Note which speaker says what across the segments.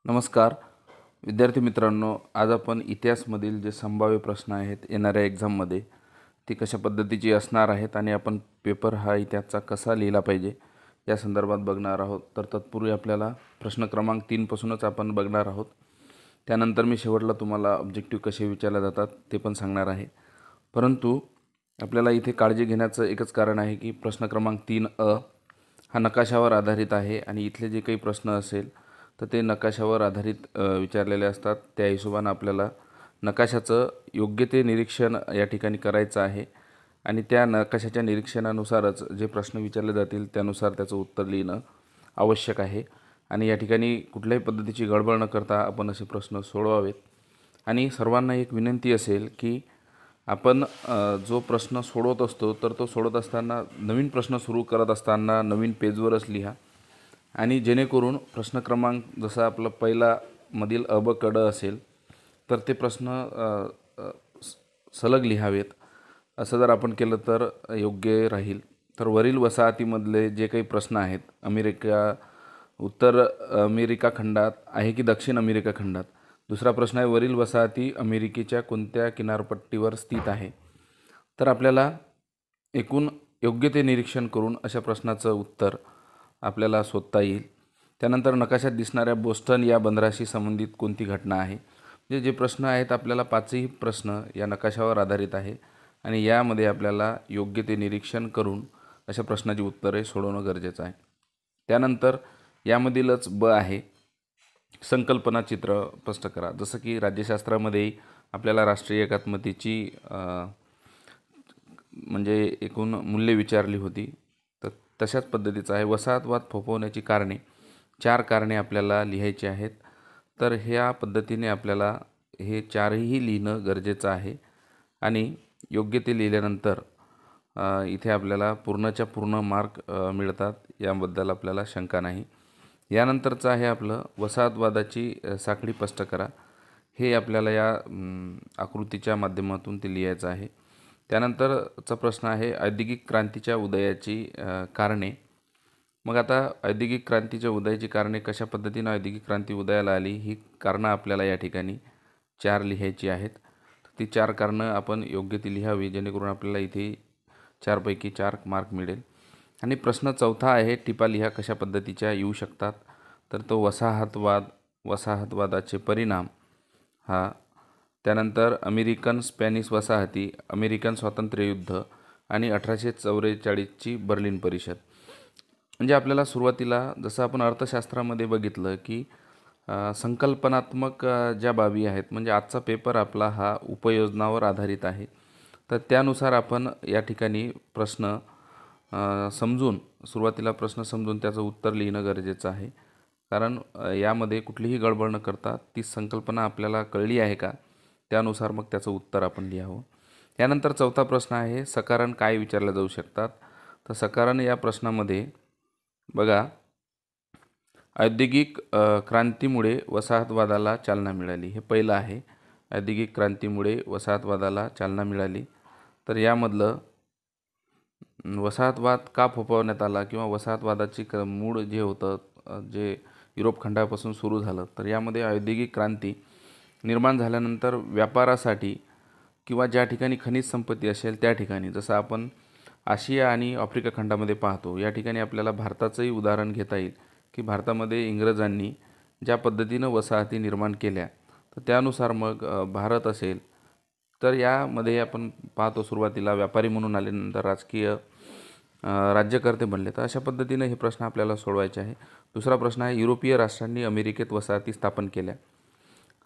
Speaker 1: नमस्कार विद्यार्थी मित्रांनो, आज आपण इतिहासमधील जे संभाव्य प्रश्न आहेत येणाऱ्या एक्झाममध्ये ती कशा पद्धतीची असणार आहेत आणि आपण पेपर हा इतिहासचा कसा लिहिला पाहिजे या संदर्भात बघणार आहोत। तर तत्पूर्वी आपल्याला प्रश्न क्रमांक 3 पासूनच आपण बघणार आहोत। त्यानंतर मी शेवटला तुम्हाला ऑब्जेक्टिव्ह कसे विचारले जातात ते पण सांगणार आहे। परंतु आपल्याला इथे काळजी घेण्याचं एकच कारण आहे की प्रश्न क्रमांक 3 हा नकाशावर आधारित आहे आणि इथले जे काही प्रश्न असेल तर ते नकाशावर आधारित विचारलेले असतात। त्या हिशोबाने आपल्याला नकाशाचं योग्य ते निरीक्षण या ठिकाणी करायचं आहे आणि त्या नकाशाच्या निरीक्षणानुसारच जे प्रश्न विचारले जातील त्यानुसार त्याचं उत्तर लिहिणं आवश्यक आहे। आणि या ठिकाणी कुठल्याही पद्धतीची गडबड न करता आपण असे प्रश्न सोडवावेत। आणि सर्वांना एक विनंती असेल की आपण जो प्रश्न सोडवत असतो तर तो सोडवत असताना नवीन प्रश्न सुरू करत असताना नवीन पेजवरच लिहा आणि जेणेकरून प्रश्न क्रमांक जसा आपला पहिला मधील अ ब क ड असेल तर ते प्रश्न सलग लिहावेत। असं जर आपण केलं तर योग्य राहील। तर वरील वसाहतीमधले जे काही प्रश्न आहेत, उत्तर अमेरिका खंडात आहे की दक्षिण अमेरिका खंडात। दुसरा प्रश्न आहे, वरील वसाहती अमेरिकेच्या कोणत्या किनारपट्टीवर स्थित आहे। तर आपल्याला एकूण योग्य ते निरीक्षण करून अशा प्रश्नाचं उत्तर आपल्याला शोधता येईल। त्यानंतर नकाशात दिसणाऱ्या बोस्टन या बंदराशी संबंधित कोणती घटना आहे। म्हणजे जे प्रश्न आहेत आपल्याला पाचही प्रश्न या नकाशावर आधारित आहे आणि यामध्ये आपल्याला योग्य ते निरीक्षण करून अशा प्रश्नाची उत्तरे सोडवणं गरजेचं आहे। त्यानंतर यामधीलच ब आहे, संकल्पना चित्र स्पष्ट करा। जसं की राज्यशास्त्रामध्ये आपल्याला राष्ट्रीय एकात्मतेची म्हणजे एकूण मूल्ये विचारली होती, तर तशाच पद्धतीचं आहे। वसाहतवाद फोफवण्याची कारणे, 4 कारणे आपल्याला लिहायची आहेत। तर ह्या पद्धतीने आपल्याला हे 4ही लिहिणं गरजेचं आहे आणि योग्य ते लिहिल्यानंतर इथे आपल्याला पूर्णच्या पूर्ण मार्क मिळतात, याबद्दल आपल्याला शंका नाही। यानंतरचं आहे आपलं वसाहतवादाची साखळी स्पष्ट करा। हे आपल्याला या आकृतीच्या माध्यमातून ते लिहायचं आहे। त्यानंतरचा प्रश्न आहे औद्योगिक क्रांतीच्या उदयाची कारणे। मग आता औद्योगिक क्रांतीच्या उदयाची कारणे, कशा पद्धतीने औद्योगिक क्रांती उदयाला आली ही कारणं आपल्याला या ठिकाणी 4 लिहायची आहेत। ती 4 कारणं आपण योग्य ती लिहावी, जेणेकरून आपल्याला इथे 4 पैकी 4 मार्क मिळेल। आणि प्रश्न चौथा आहे, टिपा लिहा कशा पद्धतीच्या येऊ शकतात। तर तो वसाहतवादाचे परिणाम हा, त्यानंतर अमेरिकन स्पॅनिश वसाहती, अमेरिकन स्वातंत्र्ययुद्ध आणि 1844ची बर्लिन परिषद। म्हणजे आपल्याला सुरुवातीला जसं आपण अर्थशास्त्रामध्ये बघितलं की संकल्पनात्मक ज्या बाबी आहेत, म्हणजे आजचा पेपर आपला हा उपयोजनावर आधारित आहे, तर त्यानुसार आपण या ठिकाणी प्रश्न सुरुवातीला प्रश्न समजून त्याचं उत्तर लिहिणं गरजेचं आहे। कारण यामध्ये कुठलीही गडबड न करता ती संकल्पना आपल्याला कळली आहे का त्यानुसार मग त्याचं उत्तर आपण लिहावं। त्यानंतर चौथा प्रश्न आहे, सकारण काय विचारले जाऊ शकतात। तर सकारण या प्रश्नामध्ये बघा, औद्योगिक क्रांतीमुळे वसाहतवादाला चालना मिळाली, हे पहिलं आहे। औद्योगिक क्रांतीमुळे वसाहतवादाला चालना मिळाली, तर यामधलं वसाहतवाद का फोफवण्यात आला किंवा वसाहतवादाची मूळ जे होतं, जे युरोप खंडापासून सुरू झालं, तर यामध्ये औद्योगिक क्रांती निर्माण झाल्यानंतर व्यापारासाठी किंवा ज्या ठिकाणी खनिज संपत्ती असेल त्या ठिकाणी, जसं आपण आशिया आणि आफ्रिका खंडामध्ये पाहतो, या ठिकाणी आपल्याला भारताचंही उदाहरण घेता येईल की भारतामध्ये इंग्रजांनी ज्या पद्धतीनं वसाहती निर्माण केल्या, तर त्यानुसार मग भारत असेल तर यामध्ये आपण पाहतो सुरुवातीला व्यापारी म्हणून आले, नंतर राजकीय राज्यकर्ते बनले। तर अशा पद्धतीने हे प्रश्न आपल्याला सोडवायचे आहे। दुसरा प्रश्न आहे, युरोपीय राष्ट्रांनी अमेरिकेत वसाहती स्थापन केल्या,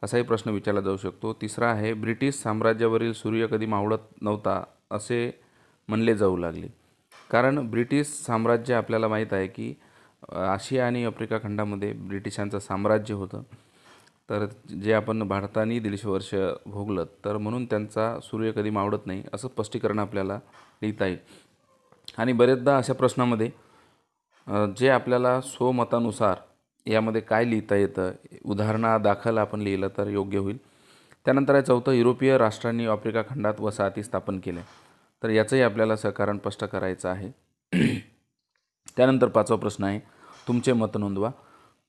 Speaker 1: असाही प्रश्न विचारला जाऊ शकतो। तिसरा आहे, ब्रिटिश साम्राज्यावरील सूर्य कधी मावळत नव्हता असे म्हणले जाऊ लागले। कारण ब्रिटिश साम्राज्य आपल्याला माहीत आहे की आशिया आणि आफ्रिका खंडामध्ये ब्रिटिशांचं साम्राज्य होतं, तर जे आपण भारताने 150 वर्ष भोगलं, तर म्हणून त्यांचा सूर्य कधी मावळत नाही असं स्पष्टीकरण आपल्याला लिहिता येईल। आणि बरेचदा अशा प्रश्नामध्ये जे आपल्याला स्वमतानुसार यामध्ये काय लिहिता येतं, उदाहरणादाखल आपण लिहिलं तर योग्य होईल। त्यानंतर आहे चौथं, युरोपीय राष्ट्रांनी आफ्रिका खंडात वसाहती स्थापन केल्या, तर याचंही आपल्याला सकारण स्पष्ट करायचं आहे। त्यानंतर 5वा प्रश्न आहे, तुमचे मत नोंदवा।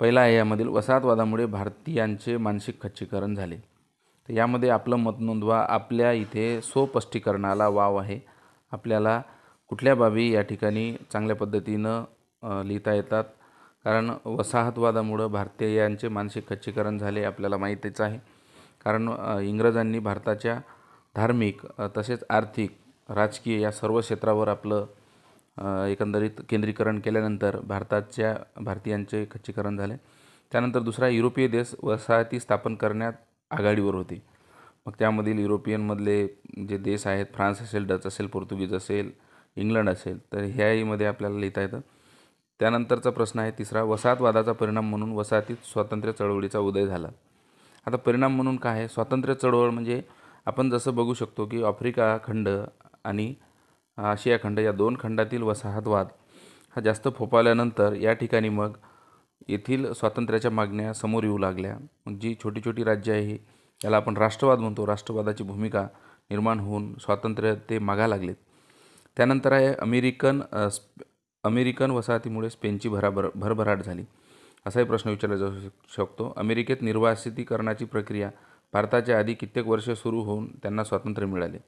Speaker 1: पहिला आहे यामधील वसाहतवादामुळे भारतीयांचे मानसिक खच्चीकरण झाले. तर यामध्ये आपलं मत नोंदवा. आपल्या इथे स्वस्पष्टीकरणाला वाव आहे. आपल्याला कुठल्या बाबी या ठिकाणी चांगल्या पद्धतीनं लिहिता येतात. कारण वसाहतवादामुळं भारतीयांचे मानसिक खच्चीकरण झाले आपल्याला माहितीच आहे. कारण इंग्रजांनी भारताच्या धार्मिक तसेच आर्थिक, राजकीय या सर्व क्षेत्रावर आपलं एकंदरीत केंद्रीकरण केल्यानंतर भारतीयांचे खच्चीकरण झाले. त्यानंतर दुसरा, युरोपीय देश वसाहती स्थापन करण्यात आघाडीवर होते. मग त्यामधील युरोपियनमधले जे देश आहेत, फ्रान्स असेल, डच असेल, पोर्तुगीज असेल, इंग्लंड असेल, तर ह्याहीमध्ये आपल्याला लिहिता येतं. त्यानंतरचा प्रश्न आहे तिसरा, वसाहतवादाचा परिणाम म्हणून वसाहतीत स्वातंत्र्य चळवळीचा उदय झाला. आता परिणाम म्हणून काय आहे? स्वातंत्र्य चळवळ म्हणजे आपण जसं बघू शकतो की आफ्रिका खंड आणि आशिया खंड या दोन खंडातील वसाहतवाद हा जास्त फोफावल्यानंतर या ठिकाणी मग येथील स्वातंत्र्याच्या मागण्या समोर येऊ लागल्या. मग जी छोटी छोटी राज्य आहे याला आपण राष्ट्रवाद म्हणतो. राष्ट्रवादाची भूमिका निर्माण होऊन स्वातंत्र्य ते मागा लागलेत. त्यानंतर आहे अमेरिकन वसाहतीमुळे स्पेनची भरभराट झाली. असाही प्रश्न विचारला जाऊ शकतो. अमेरिकेत निर्वासितीकरणाची प्रक्रिया भारताच्या आधी कित्येक वर्ष सुरू होऊन त्यांना स्वातंत्र्य मिळाले.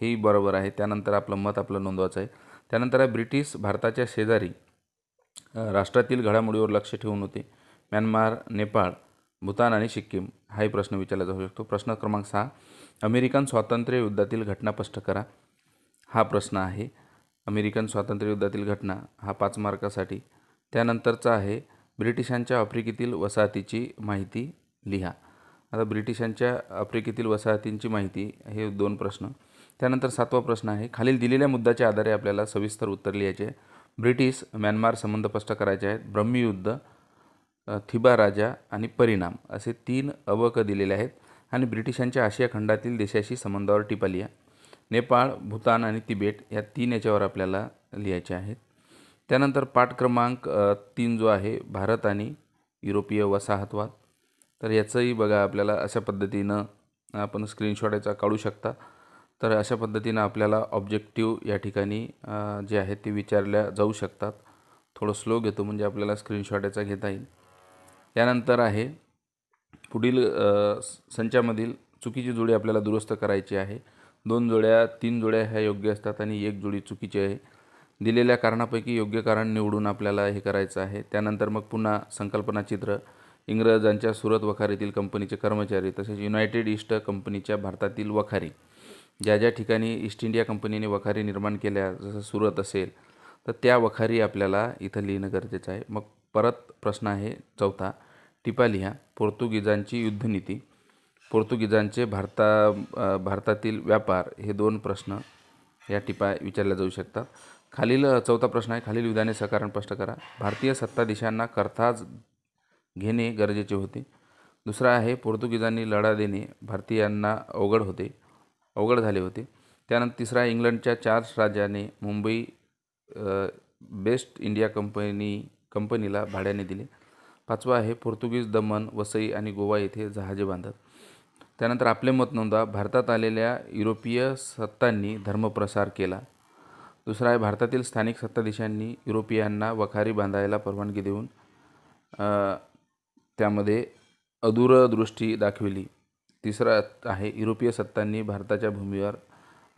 Speaker 1: हेही बरोबर आहे. त्यानंतर आपलं मत नोंदवायचं आहे. त्यानंतर आहे ब्रिटिश भारताच्या शेजारी राष्ट्रातील घडामोडीवर लक्ष ठेवून होते. म्यानमार, नेपाळ, भूतान आणि सिक्कीम हाही प्रश्न विचारला जाऊ शकतो. प्रश्न क्रमांक 6, अमेरिकन स्वातंत्र्य युद्धातील घटना स्पष्ट करा. हा प्रश्न आहे. अमेरिकन स्वातंत्र्य युद्धातील घटना हा 5 मार्कासाठी. त्यानंतरचा आहे, ब्रिटिशांच्या आफ्रिकेतील वसाहतीची माहिती लिहा. आता ब्रिटिशांच्या आफ्रिकेतील वसाहतींची माहिती हे 2 प्रश्न. त्यानंतर 7वा प्रश्न आहे, खालील दिलेल्या मुद्द्याच्या आधारे आपल्याला सविस्तर उत्तर लिहायचे आहे. ब्रिटिश म्यानमार संबंध स्पष्ट करायचे आहेत. ब्रह्मयुद्ध, थिबा राजा आणि परिणाम असे 3 अवक दिलेले आहेत. आणि ब्रिटिशांच्या आशिया खंडातील देशाशी संबंधावर टिपा लिहा. नेपाळ, भूतान आणि तिबेट या 3 याच्यावर आपल्याला लिहायचे आहेत. त्यानंतर पाठ क्रमांक 3 जो आहे, भारत आणि युरोपीय वसाहतवाद, तर याचंही बघा आपल्याला अशा पद्धतीनं आपण स्क्रीनशॉट याचा काढू शकता. तर अशा पद्धतीनं आपल्याला ऑब्जेक्टिव्ह या ठिकाणी जे आहेत ते विचारल्या जाऊ शकतात. थोडं स्लो घेतो म्हणजे आपल्याला स्क्रीनशॉट याचा घेता येईल. यानंतर आहे, पुढील संचामधील चुकीची जोडी आपल्याला दुरुस्त करायची आहे. 2 जोड्या 3 जोड्या ह्या योग्य असतात आणि 1 जोडी चुकीची आहे. दिलेल्या कारणापैकी योग्य कारण निवडून आपल्याला हे करायचं आहे. त्यानंतर मग पुन्हा संकल्पना चित्र, इंग्रजांच्या सुरत वखारीतील कंपनीचे कर्मचारी तसेच युनायटेड ईस्ट कंपनीच्या भारतातील वखारी, ज्या ज्या ठिकाणी ईस्ट इंडिया कंपनीने वखारी निर्माण केल्या, जसं सुरत असेल, तर त्या वखारी आपल्याला इथं लिहिणं गरजेचं आहे. मग परत प्रश्न आहे 4था, टिपा लिहा. पोर्तुगीजांची युद्धनीती, पोर्तुगीजांचे भारतातील व्यापार, हे 2 प्रश्न या टिपा विचारल्या जाऊ शकतात. खालील 4था प्रश्न आहे, खालील विधाने सकारण स्पष्ट करा. भारतीय सत्ताधीशांना करताज घेणे गरजेचे होते. दुसरा आहे, पोर्तुगीजांनी लढा देणे भारतीयांना अवघड झाले होते. त्यानंतर तिसरा आहे, इंग्लंडच्या चार्ल्स राजाने मुंबई वेस्ट इंडिया कंपनीला भाड्याने दिले. 5वा आहे, पोर्तुगीज दमण, वसई आणि गोवा येथे जहाजे बांधत. त्यानंतर आपले मत नोंदवा. भारतात आलेल्या युरोपीय सत्तांनी धर्मप्रसार केला. दुसरा आहे, भारतातील स्थानिक सत्ताधीशांनी युरोपियांना वखारी बांधायला परवानगी देऊन त्यामध्ये अदूरदृष्टी दाखविली. तिसरा आहे, युरोपीय सत्तांनी भारताच्या भूमीवर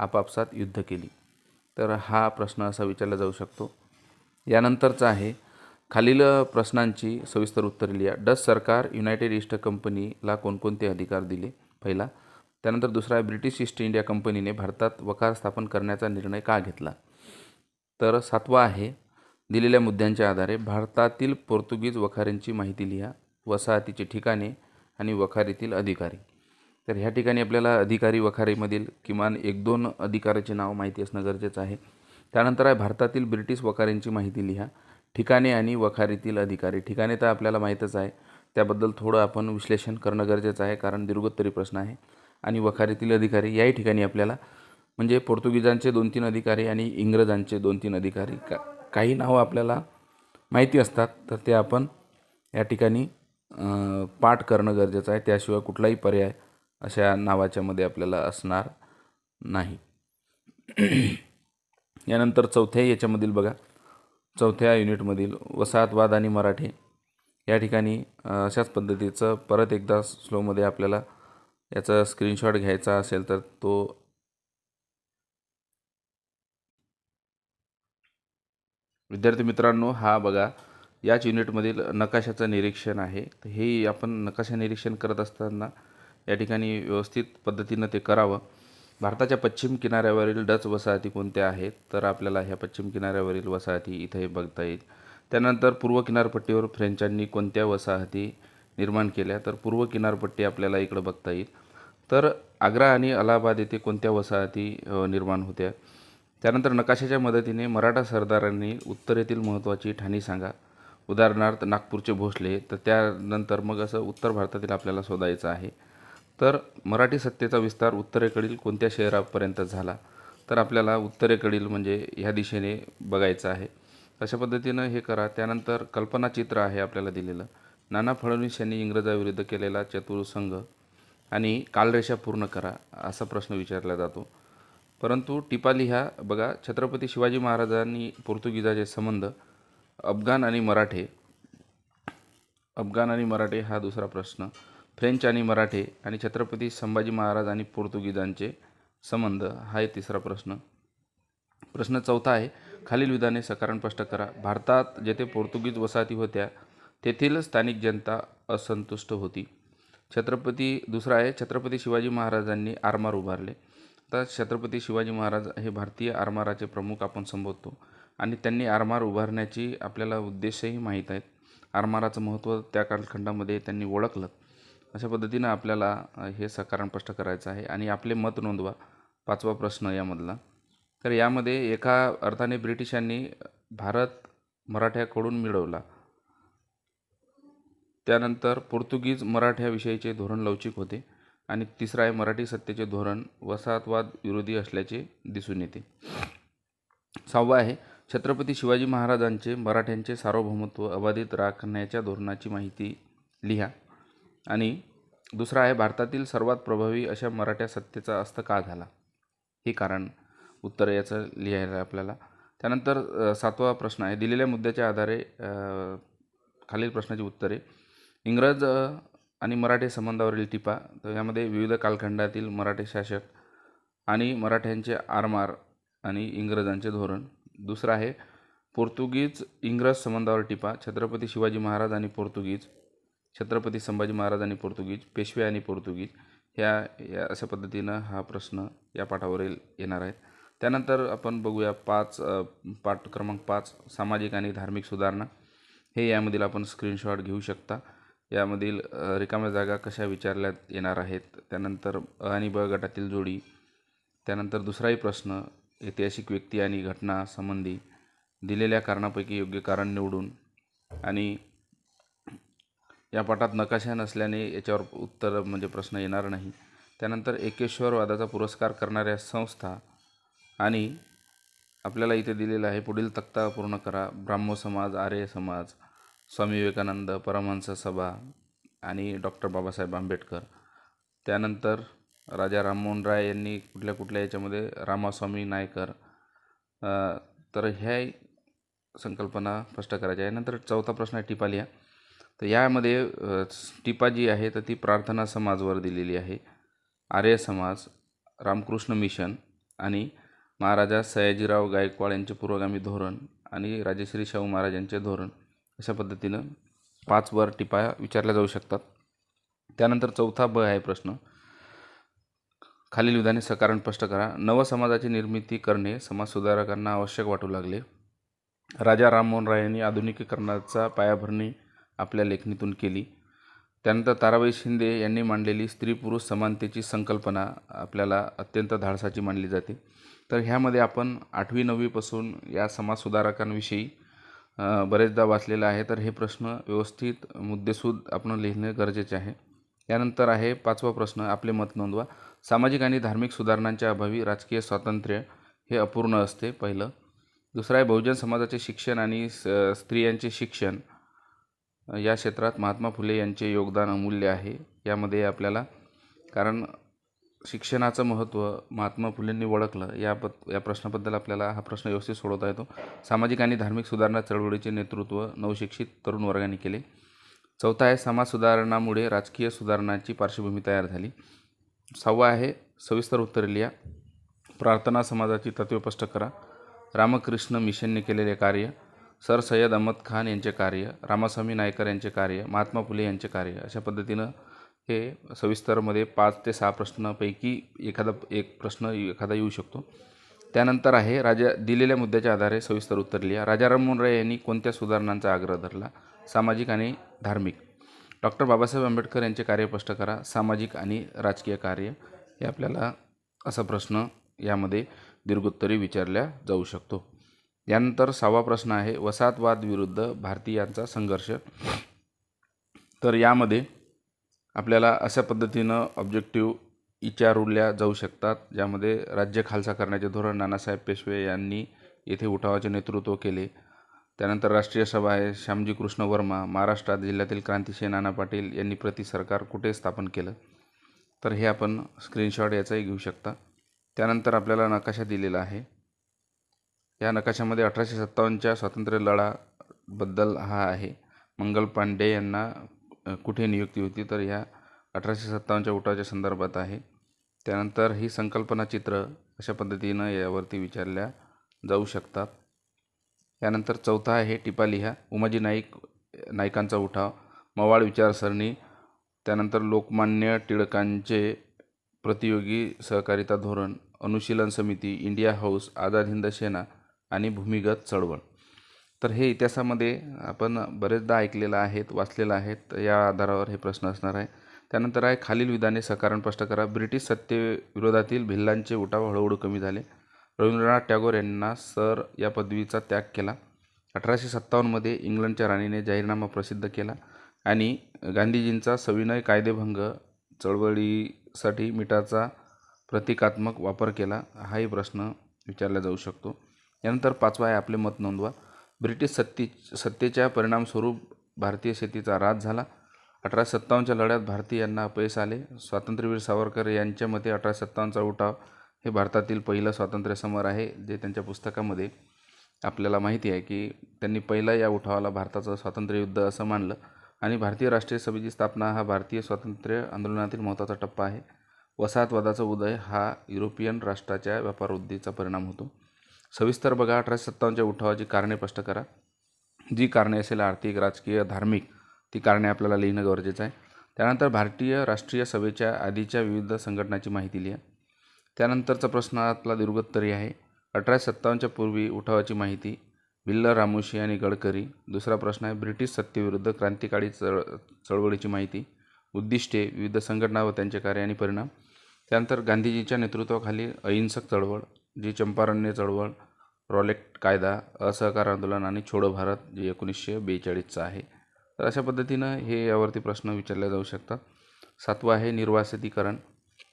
Speaker 1: आपापसात युद्ध केली. तर हा प्रश्न असा विचारला जाऊ शकतो. यानंतरचा आहे, खालील प्रश्नांची सविस्तर उत्तरे लिहा. डच सरकार युनायटेड ईस्ट कंपनीला कोणकोणते अधिकार दिले? पहिला. त्यानंतर दुसरा आहे, ब्रिटिश ईस्ट इंडिया कंपनीने भारतात वखार स्थापन करण्याचा निर्णय का घेतला? तर 7वा आहे, दिलेल्या मुद्द्यांच्या आधारे भारतातील पोर्तुगीज वखारींची माहिती लिहा. वसाहतीची ठिकाणे आणि वखारीतील अधिकारी. तर ह्या ठिकाणी आपल्याला अधिकारी वखारीमधील किमान 1-2 अधिकाऱ्याचे नाव माहिती असणं गरजेचं आहे. त्यानंतर आहे, भारतातील ब्रिटिश वखारींची माहिती लिहा. ठिकाणे आणि वखारीतील अधिकारी. ठिकाणे तर आपल्याला माहीतच आहे, त्याबद्दल थोडं आपण विश्लेषण करणं गरजेचं आहे कारण दीर्घोत्तरी प्रश्न आहे. आणि वखारीतील अधिकारी याही ठिकाणी आपल्याला म्हणजे पोर्तुगीजांचे 2-3 अधिकारी आणि इंग्रजांचे 2-3 अधिकारी काही नावं आपल्याला माहिती असतात, तर ते आपण या ठिकाणी पाठ करणं गरजेचं आहे. त्याशिवाय कुठलाही पर्याय अशा नावाच्यामध्ये आपल्याला असणार नाही. यानंतर याच्यामधील बघा, 4थ्या युनिटमधील वसाहतवाद आणि मराठे या ठिकाणी अशाच पद्धतीचं परत एकदा स्लोमध्ये आपल्याला याचा स्क्रीनशॉट घ्यायचा असेल तर तो विद्यार्थी मित्रांनो, हा बघा याच युनिटमधील नकाशाचं निरीक्षण आहे. तर हे आपण नकाशा निरीक्षण करत असताना या ठिकाणी व्यवस्थित पद्धतीनं ते करावं. भारताच्या पश्चिम किनाऱ्यावरील डच वसाहती कोणत्या आहेत? तर आपल्याला ह्या पश्चिम किनाऱ्यावरील वसाहती इथे बघता येईल. त्यानंतर पूर्व किनारपट्टीवर फ्रेंचांनी कोणत्या वसाहती निर्माण केल्या? तर पूर्व किनारपट्टी आपल्याला इकडं बघता येईल. तर आग्रा आणि अलाहाबाद येथे कोणत्या वसाहती निर्माण होत्या? त्यानंतर नकाशाच्या मदतीने मराठा सरदारांनी उत्तरेतील महत्त्वाची ठाणी सांगा. उदाहरणार्थ नागपूरचे भोसले. तर त्यानंतर मग असं उत्तर भारतातील आपल्याला शोधायचं आहे. तर मराठी सत्तेचा विस्तार उत्तरेकडील कोणत्या शहरापर्यंत झाला? तर आपल्याला उत्तरेकडील म्हणजे ह्या दिशेने बघायचं आहे. अशा पद्धतीनं हे करा. त्यानंतर कल्पनाचित्र आहे आपल्याला दिलेलं. नाना फडणवीस यांनी इंग्रजाविरुद्ध केलेला चतुरसंघ आणि कालरेषा पूर्ण करा असा प्रश्न विचारला जातो. परंतु टिपा लिहा. बघा, छत्रपती शिवाजी महाराजांनी पोर्तुगीजाचे संबंध अफगाण आणि मराठे हा दुसरा प्रश्न. फ्रेंच आणि मराठे आणि छत्रपती संभाजी महाराज आणि पोर्तुगीजांचे संबंध हा एक तिसरा प्रश्न. प्रश्न चौथा आहे, खालील विधाने सकारण स्पष्ट करा. भारतात जेथे पोर्तुगीज वसाहती होत्या तेथील स्थानिक जनता असंतुष्ट होती. दुसरा आहे, छत्रपती शिवाजी महाराजांनी आरमार उभारले. तर छत्रपती शिवाजी महाराज हे भारतीय आरमाराचे प्रमुख आपण संबोधतो आणि त्यांनी आरमार उभारण्याची आपल्याला उद्देशही माहीत आहेत. आरमाराचं महत्त्व त्या कालखंडामध्ये त्यांनी ओळखलं. अशा पद्धतीनं आपल्याला हे सकारण स्पष्ट करायचं आहे आणि आपले मत नोंदवा. पाचवा प्रश्न यामधला. तर यामध्ये एका अर्थाने ब्रिटिशांनी भारत मराठ्याकडून मिळवला. त्यानंतर पोर्तुगीज मराठ्याविषयीचे धोरण लवचिक होते आणि तिसरा आहे, मराठी सत्तेचे धोरण वसाहतवाद विरोधी असल्याचे दिसून येते. सहावा आहे, छत्रपती शिवाजी महाराजांचे मराठ्यांचे सार्वभौमत्व अबाधित राखण्याच्या धोरणाची माहिती लिहा. आणि दुसरा आहे, भारतातील सर्वात प्रभावी अशा मराठा सत्तेचा अस्त का झाला? हे कारण उत्तर याचं लिहायला आपल्याला. त्यानंतर सातवा प्रश्न आहे, दिलेल्या मुद्द्याच्या आधारे खालील प्रश्नाची उत्तरे. इंग्रज आणि मराठे संबंधावरील टिपा. तर यामध्ये विविध कालखंडातील मराठे शासक आणि मराठ्यांचे आरमार आणि इंग्रजांचे धोरण. दुसरं आहे, पोर्तुगीज इंग्रज संबंधावर टिपा. छत्रपती शिवाजी महाराज आणि पोर्तुगीज, छत्रपती संभाजी महाराज आणि पोर्तुगीज, पेशवे आणि पोर्तुगीज या अशा पद्धतीनं हा प्रश्न या पाठावरील येणार आहेत. त्यानंतर आपण बघूया पाठ क्रमांक 5, सामाजिक आणि धार्मिक सुधारणा. हे यामधील आपण स्क्रीनशॉट घेऊ शकता. यामधील रिकाम्या जागा कशा विचारल्यात येणार आहेत. त्यानंतर अ आणि ब गटातील जोडी. त्यानंतर दुसराही प्रश्न, ऐतिहासिक व्यक्ती आणि घटना संबंधी दिलेल्या कारणापैकी योग्य कारण निवडून. आणि या पाठात नकाशा नसल्याने याच्यावर उत्तर म्हणजे प्रश्न येणार नाही. त्यानंतर एकेश्वरवादाचा पुरस्कार करणाऱ्या संस्था आणि आपल्याला इथे दिलेलं आहे, पुढील तक्ता पूर्ण करा. ब्राह्मो समाज, आर्य समाज, स्वामी विवेकानंद, परमहंस सभा आणि डॉक्टर बाबासाहेब आंबेडकर. त्यानंतर राजा राममोहन राय यांनी कुठल्या याच्यामध्ये रामास्वामी नायकर. तर ह्या संकल्पना स्पष्ट करायच्या आहे. नंतर चौथा प्रश्न आहे, टिपा लिहा. तर यामध्ये टिपा जी आहे तर ती प्रार्थना समाजवर दिलेली आहे, आर्य समाज, रामकृष्ण मिशन आणि महाराजा सयाजीराव गायकवाड यांचे पुरोगामी धोरण आणि राजश्री शाहू महाराज यांचे धोरण. अशा पद्धतीनं 5 वर टिपा विचारल्या जाऊ शकतात. त्यानंतर चौथा ब आहे प्रश्न, खालील विधाने सकारण स्पष्ट करा. नव समाजाची निर्मिती करणे समाजसुधारकांना आवश्यक वाटू लागले. राजा राममोहन राय यांनी आधुनिकीकरणाचा पायाभरणी आपल्या लेखणीतून केली. त्यानंतर ताराबाई शिंदे यांनी मांडलेली स्त्री पुरुष समानतेची संकल्पना आपल्याला अत्यंत धाडसाची मानली जाते. तर ह्यामध्ये आपण 8वी 9वीपासून या समाजसुधारकांविषयी बरेचदा वाचलेलं आहे. तर हे प्रश्न व्यवस्थित मुद्देसूद आपण लिहिणे गरजेचे आहे. त्यानंतर आहे 5वा प्रश्न, आपले मत नोंदवा. सामाजिक आणि धार्मिक सुधारणांच्या अभावी राजकीय स्वातंत्र्य हे अपूर्ण असते, पहिलं. दुसरं आहे, बहुजन समाजाचे शिक्षण आणि स्त्रियांचे शिक्षण या क्षेत्रात महात्मा फुले यांचे योगदान अमूल्य आहे. यामध्ये आपल्याला कारण शिक्षणाचं महत्त्व महात्मा फुलेंनी ओळखलं. या प्रश्नाबद्दल आपल्याला हा प्रश्न व्यवस्थित सोडवता येतो. सामाजिक आणि धार्मिक सुधारणा चळवळीचे नेतृत्व नवशिक्षित तरुण वर्गाने केले. चौथा आहे समाज सुधारणामुळे राजकीय सुधारणाची पार्श्वभूमी तयार झाली. 6वा आहे सविस्तर उत्तरे लिहा. प्रार्थना समाजाची तत्त्वे स्पष्ट करा. रामकृष्ण मिशनने केलेले कार्य, सर सय्यद अहमद खान यांचे कार्य, रामास्वामी नायकर यांचे कार्य, महात्मा फुले यांचे कार्य. अशा पद्धतीनं हे सविस्तरमध्ये 5 ते 6 प्रश्नापैकी एक प्रश्न येऊ शकतो. त्यानंतर आहे दिलेल्या मुद्द्याच्या आधारे सविस्तर उत्तर लिहा. राजा राममोहन राय यांनी कोणत्या सुधारणांचा आग्रह धरला? सामाजिक आणि धार्मिक. डॉक्टर बाबासाहेब आंबेडकर यांचे कार्य स्पष्ट करा. सामाजिक आणि राजकीय कार्य. हे आपल्याला असा प्रश्न यामध्ये दीर्घोत्तरी विचारल्या जाऊ शकतो. यानंतर 6वा प्रश्न आहे वसाहतवाद विरुद्ध भारतीयांचा संघर्ष. तर यामध्ये आपल्याला अशा पद्धतीनं ऑब्जेक्टिव्ह विचारल्या जाऊ शकतात, ज्यामध्ये राज्य खालसा करण्याचे धोरण नानासाहेब पेशवे यांनी येथे उठावाचे नेतृत्व केले. त्यानंतर राष्ट्रीय सभा आहे श्यामजी कृष्ण वर्मा. महाराष्ट्रात जिल्ह्यातील क्रांतिसिंह नाना पाटील यांनी प्रति सरकार कुठे स्थापन केलं? तर हे आपण स्क्रीनशॉट याचाही घेऊ शकता. त्यानंतर आपल्याला नकाशा दिलेला आहे. या नकाशामध्ये 1857च्या स्वातंत्र्य लढ्याबद्दल हा आहे. मंगल पांडे यांना कुठे नियुक्ती होती? तर ह्या 1857च्या उठावाच्या संदर्भात आहे. त्यानंतर ही संकल्पना चित्र अशा पद्धतीनं यावरती विचारल्या जाऊ शकतात. यानंतर 4था आहे टिपा लिहा. उमाजी नाईकांचा उठाव, मवाळ विचारसरणी. त्यानंतर लोकमान्य टिळकांचे प्रतियोगी सहकारिता धोरण, अनुशीलन समिती, इंडिया हाऊस, आझाद हिंद सेना आणि भूमिगत चळवळ. तर हे इतिहासामध्ये आपण बरेचदा ऐकलेलं आहेत, वाचलेलं आहेत. या आधारावर हे प्रश्न असणार आहे. त्यानंतर आहे खालील विधाने सकारण स्पष्ट करा. ब्रिटिश सत्तेविरोधातील भिल्लांचे उठाव हळूहळू कमी झाले. रवींद्रनाथ टागोर यांना सर या पदवीचा त्याग केला. 1857मध्ये इंग्लंडच्या राणीने जाहीरनामा प्रसिद्ध केला आणि गांधीजींचा सविनय कायदेभंग चळवळीसाठी मिठाचा प्रतिकात्मक वापर केला. हाही प्रश्न विचारला जाऊ शकतो. यानंतर 5वा आहे आपले मत नोंदवा. ब्रिटिश सत्तेच्या परिणामस्वरूप भारतीय शेतीचा ऱ्हास झाला. 1857च्या लढ्यात भारतीयांना अपयश आले. स्वातंत्र्यवीर सावरकर यांच्या मते 1857चा उठाव हे भारतातील पहिलं स्वातंत्र्य समर आहे, जे त्यांच्या पुस्तकामध्ये आपल्याला माहिती आहे की त्यांनी पहिला या उठावाला भारताचं स्वातंत्र्य युद्ध असं मानलं आणि भारतीय राष्ट्रीय सभेची स्थापना हा भारतीय स्वातंत्र्य आंदोलनातील महत्त्वाचा टप्पा आहे. वसाहतवादाचा उदय हा युरोपियन राष्ट्राच्या व्यापारवृद्धीचा परिणाम होतो. सविस्तर बघा. 1857च्या उठावाची कारणे स्पष्ट करा. जी कारणे असेल आर्थिक, राजकीय, धार्मिक, ती कारणे आपल्याला लिहिणं गरजेचं आहे. त्यानंतर भारतीय राष्ट्रीय सभेच्या आधीच्या विविध संघटनांची माहिती लिहा. त्यानंतरचा प्रश्न आपला दीर्घोत्तरी आहे. 1857च्या पूर्वी उठावाची माहिती, भिल्ल, रामोशी आणि गडकरी. दुसरा प्रश्न आहे ब्रिटिश सत्तेविरुद्ध क्रांतिकाळी चळवळीची माहिती, उद्दिष्टे, विविध संघटना व त्यांचे कार्य आणि परिणाम. त्यानंतर गांधीजींच्या नेतृत्वाखाली अहिंसक चळवळ, जी चंपारण्य चळवळ, रॉलेट कायदा, असहकार आंदोलन आणि छोडो भारत, जे 1942चं आहे. तर अशा पद्धतीनं हे यावरती प्रश्न विचारले जाऊ शकतात. 7वा आहे निर्वासितीकरण.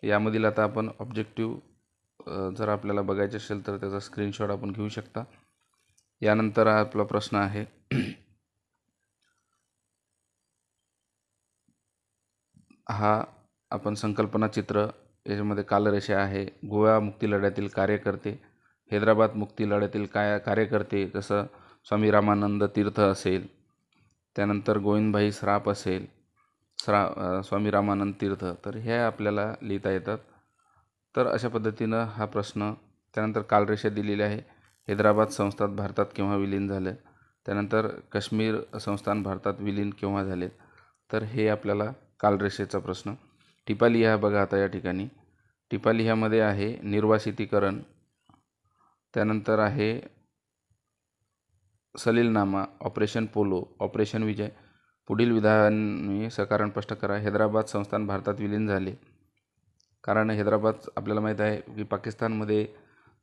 Speaker 1: यामधील आता आपण ऑब्जेक्टिव्ह जर आपल्याला बघायचे असेल तर त्याचा स्क्रीनशॉट आपण घेऊ शकता. यानंतर आपला प्रश्न आहे हा आपण संकल्पना चित्र. याच्यामध्ये कालरेषा आहे. गोवा मुक्ती लढ्यातील कार्यकर्ते, हैदराबाद मुक्ती लढ्यातील कार्यकर्ते, जसं स्वामी रामानंद तीर्थ असेल, त्यानंतर गोविंदभाई सराफ असेल, स्वामी रामानंद तीर्थ. तर हे आपल्याला लिहिता येतात. तर अशा पद्धतीनं हा प्रश्न. त्यानंतर कालरेषा दिलेली आहे. हैदराबाद संस्थान भारतात केव्हा विलीन झालं? त्यानंतर काश्मीर संस्थान भारतात विलीन केव्हा झाले? तर हे आपल्याला कालरेषेचा प्रश्न. टिपा लिहा बघा आता या ठिकाणी. टिपा लिहामध्ये आहे निर्वासितीकरण, त्यानंतर आहे सलीलनामा, ऑपरेशन पोलो, ऑपरेशन विजय. पुढील विधाने सकारण स्पष्ट करा. हैदराबाद संस्थान भारतात विलीन झाले कारण हैदराबाद आपल्याला माहीत आहे की पाकिस्तानमध्ये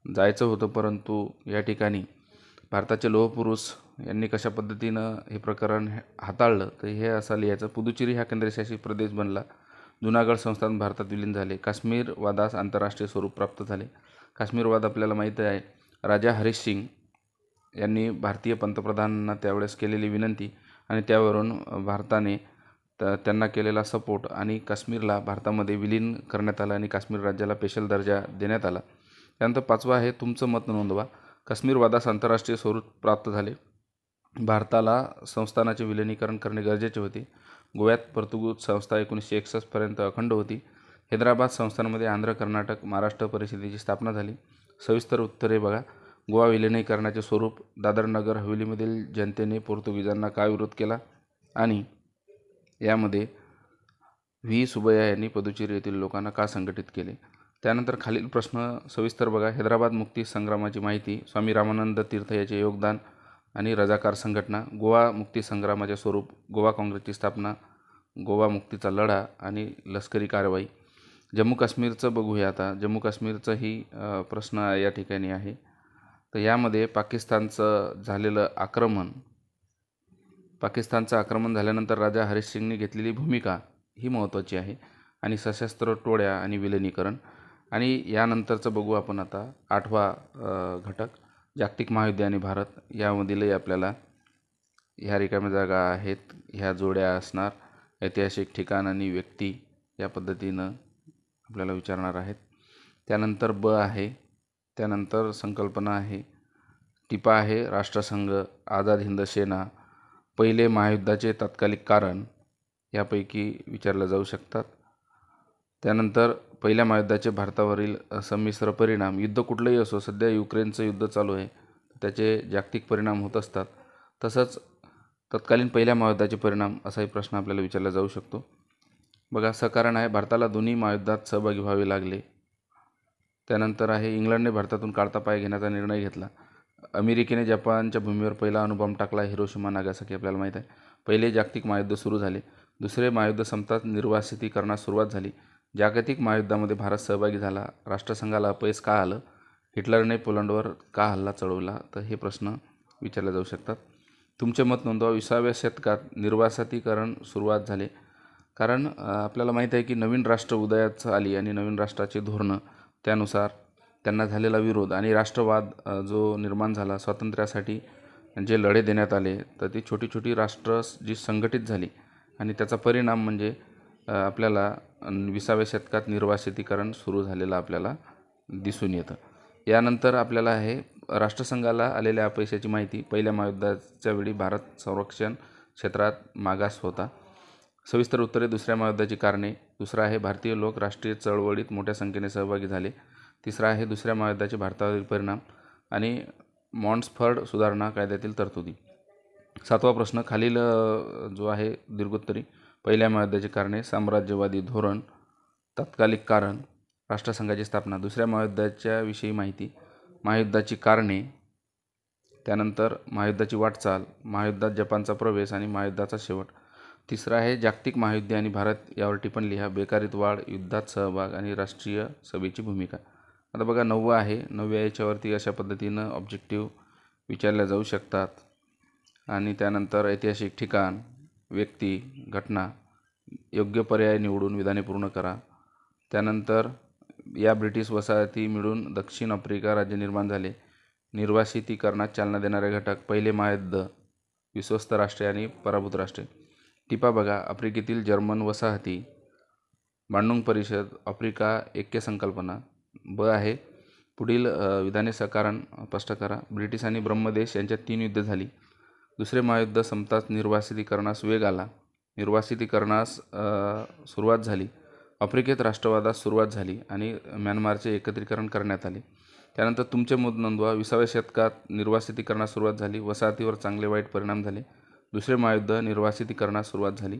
Speaker 1: जायचं होतं, परंतु या ठिकाणी भारताचे लोहपुरुष यांनी कशा पद्धतीनं हे प्रकरण हाताळलं तर हे असं लिहायचं. पुदुचेरी हा केंद्रशासित प्रदेश बनला. जुनागड संस्थान भारतात विलीन झाले. काश्मीर वादास आंतरराष्ट्रीय स्वरूप प्राप्त झाले. काश्मीर वाद आपल्याला माहीत आहे राजा हरीश सिंग यांनी भारतीय पंतप्रधानांना त्यावेळेस केलेली विनंती आणि त्यावरून भारताने त्यांना केलेला सपोर्ट आणि काश्मीरला भारतामध्ये विलीन करण्यात आलं आणि काश्मीर राज्याला स्पेशल दर्जा देण्यात आला. त्यानंतर 5वा आहे तुमचं मत नोंदवा. काश्मीर वादास आंतरराष्ट्रीय स्वरूप प्राप्त झाले. भारताला संस्थानाचे विलिनीकरण करणे गरजेचे होते. गोव्यात पोर्तुगीज संस्था 1961 पर्यंत अखंड होती. हैदराबाद संस्थानामध्ये आंध्र, कर्नाटक, महाराष्ट्र परिषदेची स्थापना झाली. सविस्तर उत्तरे बघा. गोवा विलिनीकरणाचे स्वरूप, दादर नगर हवेलीमधील जनतेने पोर्तुगीजांना का विरोध केला आणि यामध्ये व्ही सुबैया यांनी पदुचेरी येथील लोकांना का संघटित केले. त्यानंतर खालील प्रश्न सविस्तर बघा. हैदराबाद मुक्ती संग्रामाची माहिती, स्वामी रामानंद तीर्थ याचे योगदान आणि रजाकार संघटना, गोवा मुक्ती संग्रामाचे स्वरूप, गोवा काँग्रेसची स्थापना, गोवा मुक्तीचा लढा आणि लष्करी कारवाई. जम्मू काश्मीरचं बघूया आता. जम्मू काश्मीरचाही प्रश्न या ठिकाणी आहे. तर यामध्ये पाकिस्तानचं आक्रमण झाल्यानंतर राजा हरीश सिंगने घेतलेली भूमिका ही महत्त्वाची आहे आणि सशस्त्र टोळ्या आणि विलिनीकरण. आणि यानंतरचं बघू आपण आता 8वा घटक, जागतिक महायुद्ध आणि भारत. यामधीलही आपल्याला ह्या रिकाम्या जागा आहेत, ह्या जोड्या असणार. ऐतिहासिक ठिकाण आणि व्यक्ती या पद्धतीनं आपल्याला विचारणार आहेत. त्यानंतर ब आहे, त्यानंतर संकल्पना आहे. टिपा आहे राष्ट्रसंघ, आझाद हिंद सेना, पहिले महायुद्धाचे तात्कालिक कारण यापैकी विचारले जाऊ शकतात. त्यानंतर पहिल्या महायुद्धाचे भारतावरील संमिश्र परिणाम. युद्ध कुठलंही असो, सध्या युक्रेनचं युद्ध चालू आहे, त्याचे जागतिक परिणाम होत असतात. तसंच तत्कालीन पहिल्या महायुद्धाचे परिणाम असाही प्रश्न आपल्याला विचारला जाऊ शकतो. बघा, सकारण आहे भारताला दोन्ही महायुद्धात सहभागी व्हावे लागले. त्यानंतर आहे इंग्लंडने भारतातून काढता पाय घेण्याचा निर्णय घेतला. अमेरिकेने जपानच्या भूमीवर पहिला अणुबॉम्ब टाकला, हिरोशिमा नागासाकी आपल्याला माहीत आहे. पहिले जागतिक महायुद्ध सुरू झाले. दुसरे महायुद्ध संपताच निर्वासितीकरणास सुरुवात झाली. जागतिक महायुद्धामध्ये भारत सहभागी झाला. राष्ट्रसंघाला अपयश का आलं? हिटलरने पोलंडवर का हल्ला चढवला? तर हे प्रश्न विचारले जाऊ शकतात. तुमचे मत नोंदवा. 20व्या शतकात निर्वासितीकरण सुरुवात झाले. कारण आपल्याला माहीत आहे की नवीन राष्ट्र उदयास आली आणि नवीन राष्ट्राचे धोरणं, त्यानुसार त्यांना झालेला विरोध आणि राष्ट्रवाद जो निर्माण झाला, स्वातंत्र्यासाठी जे लढे देण्यात आले, तर ती छोटी छोटी राष्ट्र जी संघटित झाली आणि त्याचा परिणाम म्हणजे आपल्याला 20व्या शतकात निर्वासितीकरण सुरू झालेलं आपल्याला दिसून येतं. यानंतर आपल्याला आहे राष्ट्रसंघाला आलेल्या अपयशाची माहिती. पहिल्या महायुद्धाच्या वेळी भारत संरक्षण क्षेत्रात मागास होता. सविस्तर उत्तरे. दुसऱ्या महायुद्धाची कारणे. दुसरा आहे भारतीय लोक राष्ट्रीय चळवळीत मोठ्या संख्येने सहभागी झाले. तिसरा आहे दुसऱ्या महायुद्धाचे भारतावरील परिणाम आणि मॉन्ट्सफर्ड सुधारणा कायद्यातील तरतुदी. 7वा प्रश्न खालील जो आहे दीर्घोत्तरी. पहिल्या महायुद्धाची कारणे, साम्राज्यवादी धोरण, तात्कालिक कारण, राष्ट्रसंघाची स्थापना. दुसऱ्या महायुद्धाच्या विषयी माहिती, महायुद्धाची कारणे, त्यानंतर महायुद्धाची वाटचाल, महायुद्धात जपानचा प्रवेश आणि महायुद्धाचा शेवट. तिसरा आहे जागतिक महायुद्ध आणि भारत, यावर टिप्पणी लिहा. बेकारीत वाढ, युद्धात सहभाग आणि राष्ट्रीय सभेची भूमिका. आता बघा 9वा आहे. 9व्या याच्यावरती अशा पद्धतीनं ऑब्जेक्टिव्ह विचारल्या जाऊ शकतात. आणि त्यानंतर ऐतिहासिक ठिकाण, व्यक्ती, घटना, योग्य पर्याय निवडून विधाने पूर्ण करा. त्यानंतर या ब्रिटिश वसाहती मिळून दक्षिण आफ्रिका राज्य निर्माण झाले. निर्वासितीकरणात चालना देणारे घटक, पहिले महायुद्ध, विश्वस्त राष्ट्रे आणि पराभूत राष्ट्रे. टिपा बघा. आफ्रिकेतील जर्मन वसाहती, बांडुंग परिषद, आफ्रिका ऐक्य संकल्पना. ब आहे पुढील विधाने सकारण स्पष्ट करा. ब्रिटिश आणि ब्रह्मदेश यांच्यात 3 युद्ध झाली. दुसरे महायुद्ध संपताच निर्वासितीकरणास वेग आला. निर्वासितीकरणास सुरुवात झाली. आफ्रिकेत राष्ट्रवादास सुरुवात झाली आणि म्यानमारचे एकत्रीकरण करण्यात आले. त्यानंतर तुमचे मत नोंदवा. 20व्या शतकात निर्वासितीकरणास सुरुवात झाली. वसाहतीवर चांगले वाईट परिणाम झाले. दुसरे महायुद्ध, निर्वासितीकरणास सुरुवात झाली.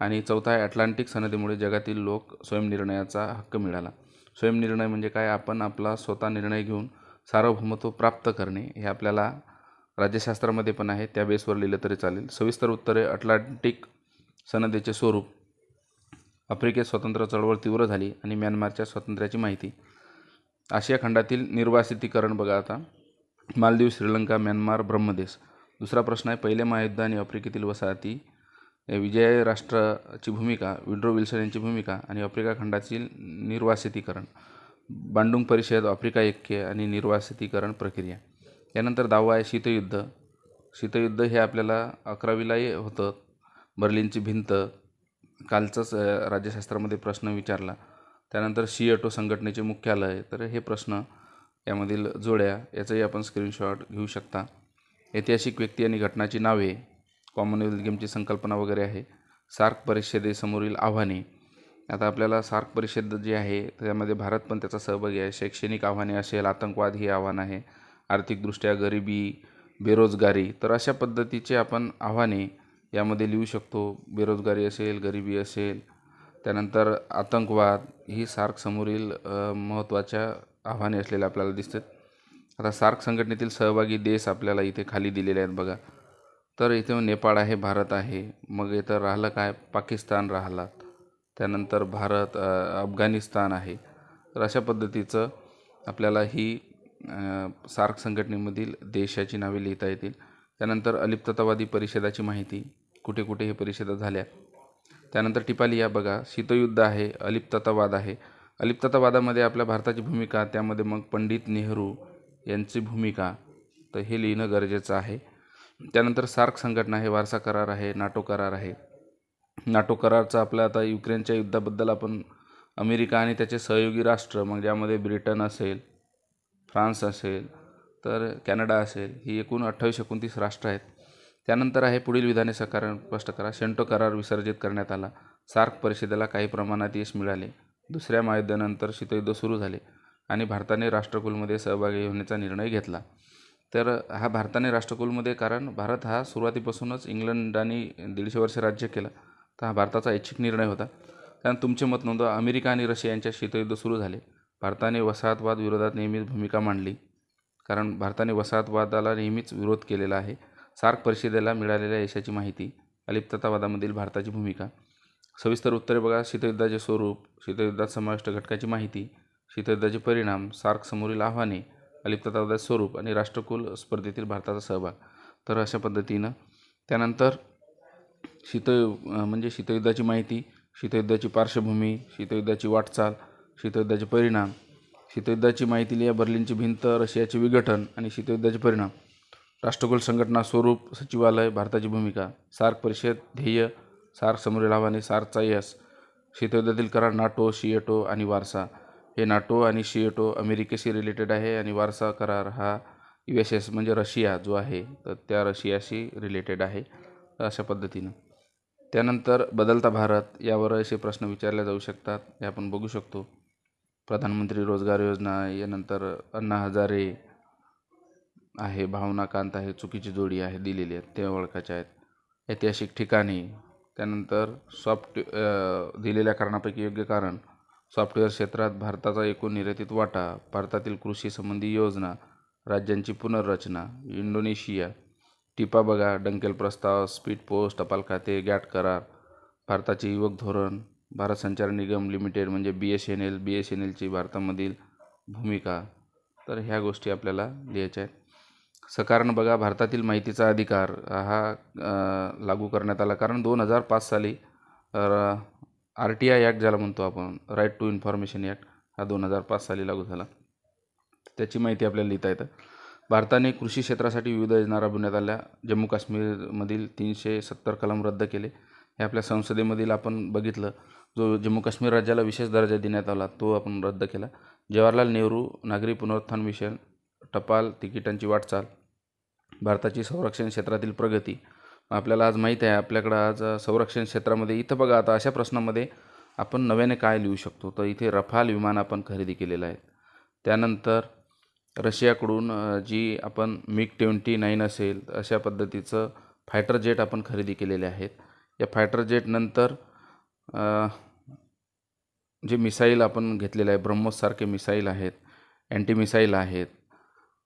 Speaker 1: आणि चौथा आहे अटलांटिक सनदीमुळे जगातील लोक स्वयंनिर्णयाचा हक्क मिळाला. स्वयंनिर्णय म्हणजे काय? आपण आपला स्वतः निर्णय घेऊन सार्वभौमत्व प्राप्त करणे. हे आपल्याला राज्यशास्त्रामध्ये पण आहे, त्या बेसवर लिहिलं तरी चालेल. सविस्तर उत्तरे. अटलांटिक सनदेचे स्वरूप, आफ्रिकेत स्वातंत्र्य चळवळ तीव्र झाली आणि म्यानमारच्या स्वातंत्र्याची माहिती. आशिया खंडातील निर्वासितीकरण बघा आता. मालदीव, श्रीलंका, म्यानमार, ब्रह्मदेश. दुसरा प्रश्न आहे पहिले महायुद्ध आणि आफ्रिकेतील वसाहती, विजय राष्ट्राची भूमिका, विड्रो विल्सन यांची भूमिका आणि आफ्रिका खंडातील निर्वासितीकरण. बांडुंग परिषद, आफ्रिका ऐक्य आणि निर्वासितीकरण प्रक्रिया. यानंतर 10वा आहे शीतयुद्ध. शीतयुद्ध हे आपल्याला 11वीलाही होतं. बर्लिनची भिंत, कालचंच राज्यशास्त्रामध्ये प्रश्न विचारला. त्यानंतर सिएटो संघटनेचे मुख्यालय. तर हे प्रश्न यामधील जोड्या, याचाही आपण स्क्रीनशॉट घेऊ शकता. ऐतिहासिक व्यक्ती आणि घटनाची नावे, कॉमनवेल्थ गेमची संकल्पना वगैरे आहे. सार्क परिषदेसमोरील आव्हाने. आता आपल्याला सार्क परिषद जी आहे त्यामध्ये भारत पण त्याचा सहभागी आहे. शैक्षणिक आव्हाने असेल, आतंकवाद ही आव्हान आहे, आर्थिकदृष्ट्या गरिबी, बेरोजगारी. तर अशा पद्धतीचे आपण आव्हाने यामध्ये लिहू शकतो. बेरोजगारी असेल, गरिबी असेल, त्यानंतर आतंकवाद ही सार्क समोरील महत्त्वाच्या आव्हाने असलेले आपल्याला दिसतात. आता सार्क संघटनेतील सहभागी देश आपल्याला इथे खाली दिलेले आहेत बघा. तर इथे नेपाळ आहे, भारत आहे, मग इथं राहिलं काय, पाकिस्तान राहिला, त्यानंतर भारत, अफगाणिस्तान आहे. तर अशा पद्धतीचं आपल्याला ही सार्क संघटनेमधील देशाची नावे लिहिता येतील. त्यानंतर अलिप्ततावादी परिषदाची माहिती, कुठे कुठे हे परिषदा झाल्या. त्यानंतर टिपा लिहा बघा. शीतयुद्ध आहे, अलिप्ततावाद आहे. अलिप्ततावादामध्ये आपल्या भारताची भूमिका, त्यामध्ये मग पंडित नेहरू यांची भूमिका, तर हे लिहिणं गरजेचं आहे. त्यानंतर सार्क संघटना आहे, वारसा करार आहे, नाटो करार आहे. नाटो करारचा आपला आता युक्रेनच्या युद्धाबद्दल आपण अमेरिका आणि त्याचे सहयोगी राष्ट्र, मग ज्यामध्ये ब्रिटन असेल, फ्रान्स असेल, तर कॅनडा असेल, ही एकूण 28-29 राष्ट्र आहेत. त्यानंतर आहे पुढील विधाने स्पष्ट करा. शेंटो करार विसर्जित करण्यात आला. सार्क परिषदेला काही प्रमाणात यश मिळाले. दुसऱ्या महायुद्धानंतर शीतयुद्ध सुरू झाले आणि भारताने राष्ट्रकुलमध्ये सहभागी होण्याचा निर्णय घेतला. तर हा भारताने राष्ट्रकुलमध्ये, कारण भारत हा सुरुवातीपासूनच इंग्लंडाने 150 वर्ष राज्य केलं, तर हा भारताचा ऐच्छिक निर्णय होता. कारण तुमचे मत नोंदवा. अमेरिका आणि रशिया यांच्यात शीतयुद्ध सुरू झाले. भारताने वसाहतवाद विरोधात नेहमीच भूमिका मांडली, कारण भारताने वसाहतवादाला नेहमीच विरोध केलेला आहे. सार्क परिषदेला मिळालेल्या यशाची माहिती, अलिप्ततावादामधील भारताची भूमिका. सविस्तर उत्तरे बघा. शीतयुद्धाचे स्वरूप, शीतयुद्धात समाविष्ट घटकाची माहिती, शीतयुद्धाचे परिणाम, सार्क समोरील आव्हाने, अलिप्ततावादाचे स्वरूप आणि राष्ट्रकुल स्पर्धेतील भारताचा सहभाग. तर अशा पद्धतीनं त्यानंतर म्हणजे शीतयुद्धाची माहिती, शीतयुद्धाची पार्श्वभूमी, शीतयुद्धाची वाटचाल, शीतयुद्धाचे परिणाम. शीतयुद्धाची माहिती लिहा. बर्लिनची भिंत, रशियाचे विघटन आणि शीतयुद्धाचे परिणाम. राष्ट्रकुल संघटना, स्वरूप, सचिवालय, भारताची भूमिका. सार्क परिषद, ध्येय, सार्क समोरील आव्हाने, सार्कचा यश, शीतयुद्धातील करार, नाटो, शिएटो आणि वारसा. हे नाटो आणि शिएटो अमेरिकेशी रिलेटेड आहे आणि वारसा करार हा USS म्हणजे रशिया जो आहे, तर त्या रशियाशी रिलेटेड आहे. अशा पद्धतीनं. त्यानंतर बदलता भारत, यावर असे प्रश्न विचारले जाऊ शकतात, हे आपण बघू शकतो. प्रधानमंत्री रोजगार योजना, यानंतर अण्णा हजारे आहे, भावना कांत आहे, चुकीची जोडी आहे दिलेली आहेत, ते ओळखायचे आहेत. ऐतिहासिक ठिकाणे, त्यानंतर दिलेल्या कारणापैकी योग्य कारण, सॉफ्टवेअर क्षेत्रात भारताचा एकूण निर्यातीत वाटा, भारतातील कृषी संबंधी योजना, राज्यांची पुनर्रचना, इंडोनेशिया. टिपा बघा. डंकेल प्रस्ताव, स्पीड पोस्ट, टपाल खाते, गॅट करार, भारताचे युवक धोरण, भारत संचार निगम लिमिटेड म्हणजे BSNLची भारतामधील भूमिका. तर ह्या गोष्टी आपल्याला लिहायच्या आहेत. सकारण बघा. भारतातील माहितीचा अधिकार हा लागू करण्यात आला, कारण 2005 साली RTI ॲक्ट ज्याला म्हणतो आपण, राईट टू इन्फॉर्मेशन ॲक्ट, हा 2005 साली लागू झाला. त्याची माहिती आपल्याला लिहिता येतं. भारताने कृषी क्षेत्रासाठी विविध योजना राबवण्यात आल्या. जम्मू काश्मीरमधील 370 कलम रद्द केले. हे आपल्या संसदेमधील आपण बघितलं. जो जम्मू काश्मीर राज्याला विशेष दर्जा देण्यात आला, तो आपण रद्द केला. जवाहरलाल नेहरू नागरी पुनरुत्थान मिशन, टपाल तिकिटांची वाटचाल, भारताची संरक्षण क्षेत्रातील प्रगती. आपल्याला आज माहीत आहे, आपल्याकडं आज संरक्षण क्षेत्रामध्ये इथं बघा. आता अशा प्रश्नामध्ये आपण नव्याने काय लिहू शकतो, तर इथे रफाल विमान आपण खरेदी केलेलं आहे. त्यानंतर रशियाकडून जी आपण MiG-29 असेल, अशा पद्धतीचं फायटर जेट आपण खरेदी केलेले आहेत. या फायटर जेटनंतर जे मिसाईल आपण घेतलेलं आहे, ब्रह्मोससारखे मिसाईल आहेत, अँटी मिसाईल आहेत,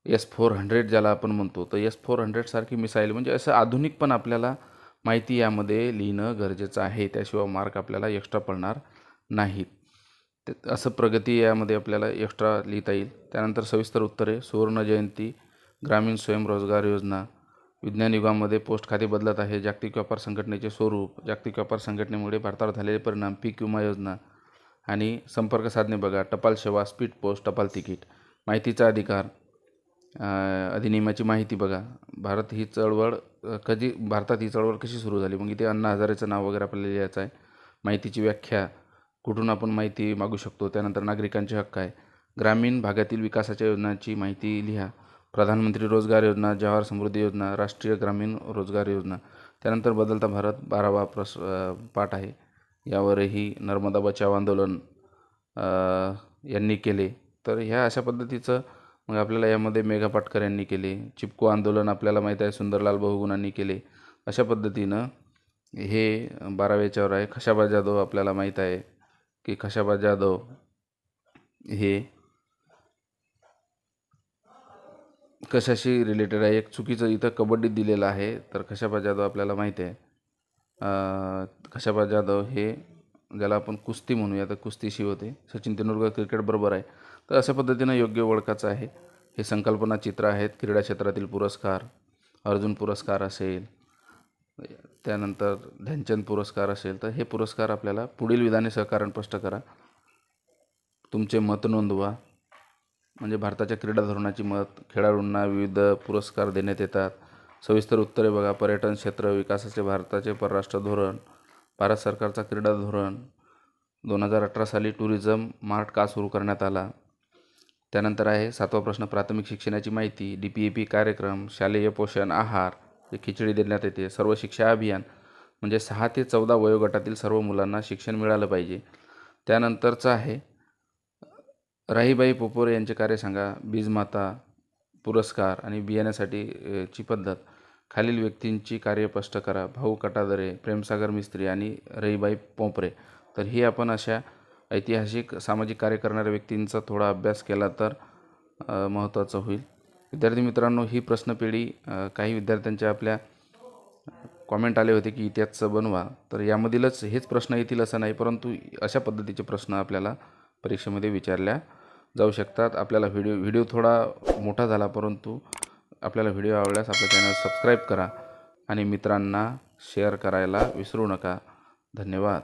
Speaker 1: S-400 ज्याला आपण म्हणतो, तर S-400 सारखी मिसाईल, म्हणजे असं आधुनिक पण आपल्याला माहिती यामध्ये लिहिणं गरजेचं आहे. त्याशिवाय मार्क आपल्याला एक्स्ट्रा पडणार नाहीत. असं प्रगती यामध्ये आपल्याला एक्स्ट्रा लिहिता येईल. त्यानंतर सविस्तर उत्तरे. सुवर्ण जयंती, ग्रामीण स्वयंरोजगार योजना, विज्ञान युगामध्ये पोस्ट खाते बदलत आहे, जागतिक व्यापार संघटनेचे स्वरूप, जागतिक व्यापार संघटनेमुळे भारतावर झालेले परिणाम, पीक विमा योजना आणि संपर्क साधने बघा. टपाल सेवा, स्पीड पोस्ट, टपाल तिकीट, माहितीचा अधिकार अधिनियमाची माहिती बघा. भारतात ही चळवळ कशी सुरू झाली, मग इथे अण्णा हजारेचं नाव वगैरे आपल्याला लिहायचं आहे. माहितीची व्याख्या, कुठून आपण माहिती मागू शकतो. त्यानंतर नागरिकांचे हक्क आहे. ग्रामीण भागातील विकासाच्या योजनांची माहिती लिहा. प्रधानमंत्री रोजगार योजना, जवाहर समृद्धी योजना, राष्ट्रीय ग्रामीण रोजगार योजना. त्यानंतर बदलता भारत 12वा पाठ आहे. यावरही नर्मदा बचाव आंदोलन यांनी केले. तर ह्या अशा पद्धतीचं मग आपल्याला यामध्ये मेघा पाटकर यांनी केले. चिपको आंदोलन आपल्याला माहीत आहे सुंदरलाल बहुगुणांनी केले. अशा पद्धतीनं हे 12व्याच्यावर आहे. खशाबा जाधव आपल्याला माहीत आहे की खशाबा जाधव हे कशाशी रिलेटेड आहे. एक चुकीचं इथं कबड्डी दिलेलं आहे. तर खशाबा जाधव आपल्याला माहीत आहे. खशाबा जाधव हे ज्याला आपण कुस्ती म्हणूया तर कुस्तीशी होते. सचिन तेंडुलकर क्रिकेट बरोबर आहे. तर अशा पद्धतीनं योग्य ओळखाचं आहे. हे संकल्पना चित्र आहेत. क्रीडा क्षेत्रातील पुरस्कार, अर्जुन पुरस्कार असेल, त्यानंतर ध्यानचंद पुरस्कार असेल. तर हे पुरस्कार आपल्याला पुढील विधाने सहकारण स्पष्ट करा. तुमचे मत नोंदवा. म्हणजे भारताच्या क्रीडा धोरणाची मत, खेळाडूंना विविध पुरस्कार देण्यात येतात. सविस्तर उत्तरे बघा. पर्यटन क्षेत्र विकासाचे भारताचे परराष्ट्र धोरण, भारत सरकारचा क्रीडा धोरण, 2018 साली टुरिझम मार्ट का सुरू करण्यात आला. त्यानंतर आहे 7वा प्रश्न, प्राथमिक शिक्षणाची माहिती, DPEP कार्यक्रम, शालेय पोषण आहार, जे खिचडी देण्यात येते, सर्व शिक्षा अभियान, म्हणजे 6 ते 14 वयोगटातील सर्व मुलांना शिक्षण मिळालं पाहिजे. त्यानंतरचं आहे राहीबाई पोपोरे यांचे कार्य सांगा. बीजमाता पुरस्कार आणि बियाण्यासाठी ची पद्धत. खालील व्यक्तींची कार्य स्पष्ट करा. भाऊ कटादरे, प्रेमसागर मिस्त्री आणि रहीबाई पोपरे. तर ही आपण अशा ऐतिहासिक सामाजिक कार्य करणाऱ्या व्यक्तींचा थोडा अभ्यास केला तर महत्त्वाचं होईल. विद्यार्थी मित्रांनो, ही प्रश्नपेढी काही विद्यार्थ्यांच्या आपल्या कॉमेंट आले होते की इतिहासचं बनवा. तर यामधीलच हेच प्रश्न येतील असं नाही, परंतु अशा पद्धतीचे प्रश्न आपल्याला परीक्षेमध्ये विचारल्या जाऊ शकतात. आपल्याला व्हिडिओ थोडा मोठा झाला, परंतु आपल्याला व्हिडिओ आवडल्यास आपल्या चॅनल सबस्क्राईब करा आणि मित्रांना शेअर करायला विसरू नका. धन्यवाद.